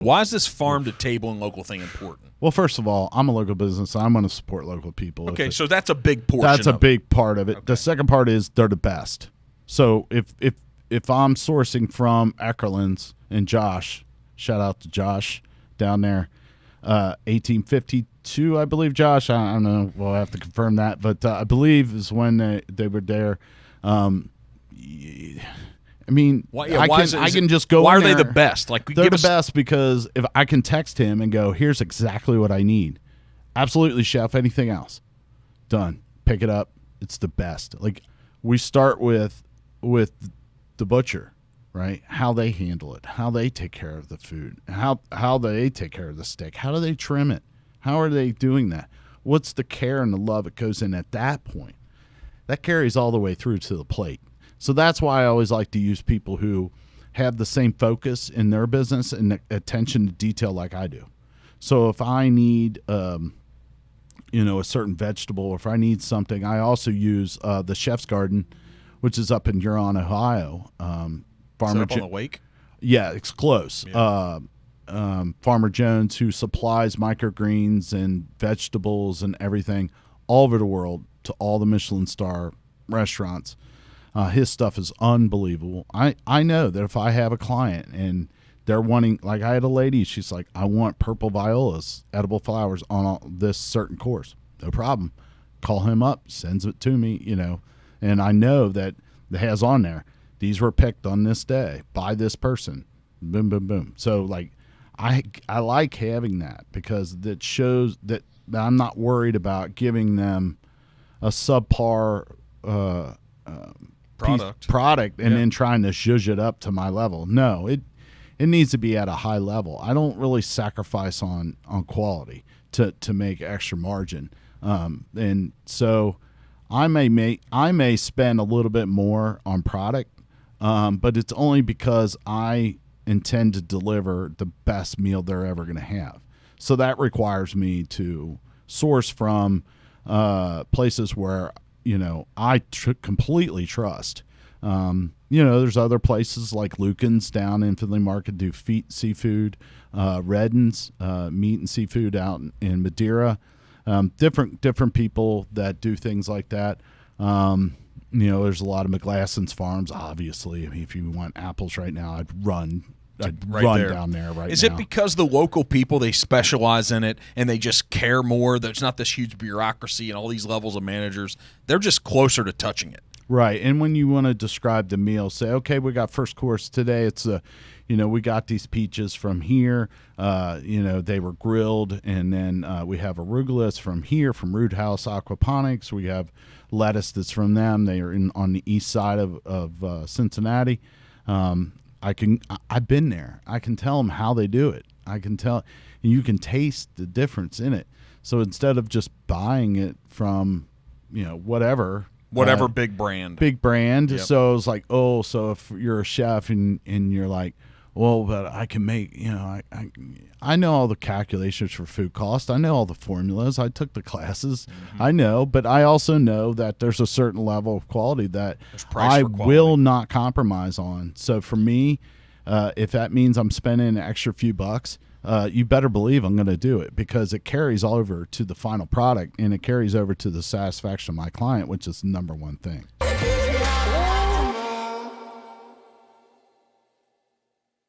Why is this farm to table and local thing important? Well, first of all, I'm a local business. So I'm going to support local people. Okay, so that's a big portion. That's a big part of it. Okay. The second part is they're the best. So if I'm sourcing from Eckerlin's and Josh, shout out to Josh down there, 1852, I believe, Josh. I don't know. We'll have to confirm that, but I believe is when they were there. I mean, I can just go. Why in are they there. the best? Like, They're the best because if I can text him and go, here's exactly what I need. Absolutely, chef. Anything else? Done. Pick it up. It's the best. Like, we start with the butcher, right? How they handle it, how they take care of the food, how they take care of the steak, how do they trim it, how are they doing that? What's the care and the love that goes in at that point? That carries all the way through to the plate. So that's why I always like to use people who have the same focus in their business and the attention to detail like I do. So if I need, a certain vegetable, or if I need something, I also use the Chef's Garden, which is up in Huron, Ohio. Farmer up on the Wake? Yeah, it's close. Yeah. Farmer Jones, who supplies microgreens and vegetables and everything all over the world to all the Michelin star restaurants. His stuff is unbelievable. I know that if I have a client and they're wanting, like I had a lady, she's like, I want purple violas, edible flowers on this certain course. No problem. Call him up, sends it to me, and I know that it has on there, these were picked on this day by this person. Boom, boom, boom. So, like, I like having that because that shows that I'm not worried about giving them a subpar product and then trying to zhuzh it up to my level. No, it needs to be at a high level. I don't really sacrifice on quality to make extra margin. And so I may spend a little bit more on product, but it's only because I intend to deliver the best meal they're ever going to have. So that requires me to source from places where I completely trust. There's other places like Lucan's down in Findlay Market do seafood, Redden's meat and seafood out in Madeira. Different people that do things like that. There's a lot of McGlasson's farms. Obviously, I mean, if you want apples right now, I'd run down there right now. Is it because the local people, they specialize in it and they just care more? There's not this huge bureaucracy and all these levels of managers. They're just closer to touching it. Right. And when you want to describe the meal, say, okay, we got first course today. It's we got these peaches from here. They were grilled, and then we have arugula from here, from Root House Aquaponics. We have lettuce that's from them. They are on the east side of Cincinnati. I've been there. I can tell them how they do it. I can tell, and you can taste the difference in it. So instead of just buying it from, whatever big brand. Yep. So it's like, so if you're a chef and you're like, well, but I can make, I know all the calculations for food cost. I know all the formulas. I took the classes. Mm-hmm. I know, but I also know that there's a certain level of quality that I will not compromise on. So for me, if that means I'm spending an extra few bucks, you better believe I'm going to do it because it carries over to the final product and it carries over to the satisfaction of my client, which is the number one thing.